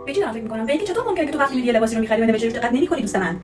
به چی دارم فکر می‌کنم؟ به اینکه چطور ممکنه که تو وقتی میری یه لباسی رو می‌خری و نوشته روش دقت نمی‌کنی دوست من.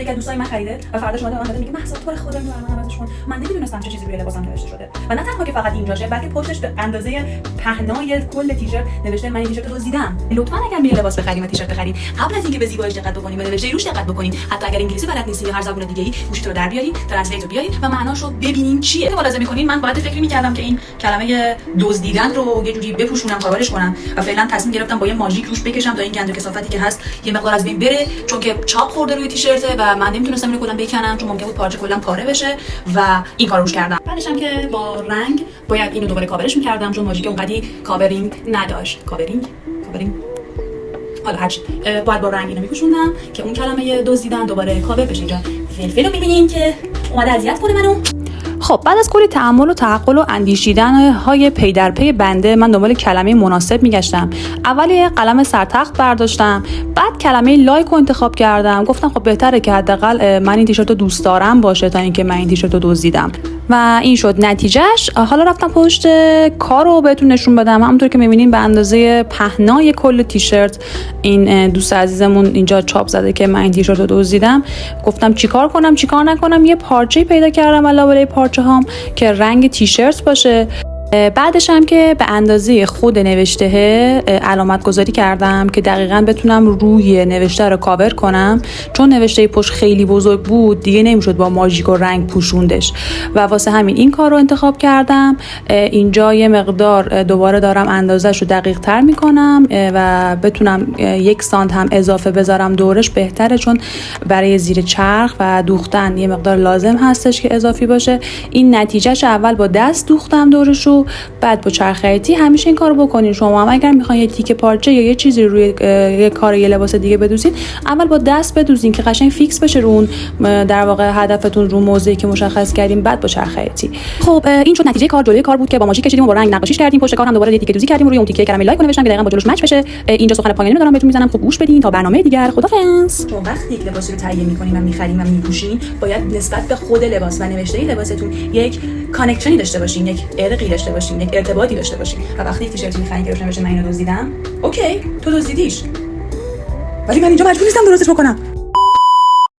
که دوستای من خریده و فرداش اومده من میگه محسا تو خدا اینو برام عوضش کن. من نمیدونستم چه چیزی روی لباسم نوشته شده و نه تنها که فقط اینجاشه بلکه پشتش به اندازه پهنای کل تیشرت نوشته من این تیشرت رو دزدیدم. لطفا اگر میری لباس بخرید و تیشرت بخرید قبل از اینکه به زیباییش دقت بکنید و نوشته روش دقت بکنید، حتی اگر انگلیسی بلد نیستی یا هر زبان دیگه‌ای گوشیت رو در بیارید، ترنسلیت رو بیارید و معناش رو ببینین چیه. ملاحظه می‌کنین من باید فکر می‌کردم که این کلمه دزدیدن رو یه جوری بپوشونم کاورش کنم و فعلا تصمیم گرفتم با یه ماژیک روش بکشم تا این گند و کثافتی که هست یه مقدار از بین بره، چون که چاپ خورده روی تیشرت و من نمیتونستم اینو کلا بکنم چون ممکن بود پارچه کلا پاره بشه و این کارو روش کردم. بعدش هم که با رنگ باید اینو دوباره کاورش می‌کردم چون ماژیک اونقدی کاورینگ نداشت. کاورینگ حالا هرچی باید با رنگ اینو می‌پوشوندم که اون کلمه دزدیدن دوباره کاور بشه. اینجا فلفل رو می‌بینین که اومده اذیت کنه منو. خب بعد از کلی تأمل و تعقل و اندیشیدن های پی در پی بنده من دنبال کلمه مناسب میگشتم. اول یه قلم سرتخت برداشتم، بعد کلمه لایک رو انتخاب کردم. گفتم خب بهتره که حداقل من این تیشرت رو دوست دارم باشه تا اینکه من این تیشرت رو دزدیدم و این شد نتیجهش. حالا رفتم پشت کار رو بهتون نشون بدم. همونطور که می‌بینین به اندازه پهنای کل تیشرت این دوست عزیزمون اینجا چاپ زده که من این تیشرت رو دزدیدم. گفتم چیکار کنم چیکار نکنم. یه پارچه پیدا کردم علاوه بر پارچه هام که رنگ تیشرت باشه. بعدش هم که به اندازه خود نوشته علامت گذاری کردم که دقیقاً بتونم روی نوشته رو کاور کنم، چون نوشته پشت خیلی بزرگ بود دیگه نمیشد با ماژیک و رنگ پوشوندش و واسه همین این کار رو انتخاب کردم. اینجا یه مقدار دوباره دارم اندازه‌شو دقیق تر میکنم و بتونم 1 سانت هم اضافه بذارم دورش بهتره، چون برای زیر چرخ و دوختن یه مقدار لازم هستش که اضافی باشه. این نتیجهش اول با دست دوختم دورشو، بعد با چرخ خیاطی. همیشه این کارو بکنین شما هم اگر میخواین یه تیکه پارچه یا یه چیزی روی یه کار یه لباس دیگه بدوزین، اول با دست بدوزین که قشنگ فیکس بشه رو اون در واقع هدفتون رو موضعی که مشخص کردیم، بعد با چرخ خیاطی. خب این شد نتیجه کار. جلوی کار بود که با ماژیک کشیدیم و با رنگ نقاشیش کردیم. پشت کار هم دوباره یه تیکه دوزی کردیم روی اون تیکه کلمه لایک نوشتم که دقیقاً با جلوش مچ بشه. اینجا سخن پایانی رو دارم بهتون میزنم، خوب گوش بدین تا برنامه دیگر. خدافظ. چون وقتی یک لباسی رو تهیه می‌کنین و می‌خرین و می‌پوشین باید نسبت به خود لباس و نوشته لباستون یک کانکشنی داشته باشین، یک ارقی داشته باشین، یک ارتباطی داشته باشین. و وقتی یک تیشرت می‌خرین که روش نوشته من اینو دزدیدم، اوکی تو دزدیدیش، ولی من اینجا مجبور نیستم درستش بکنم.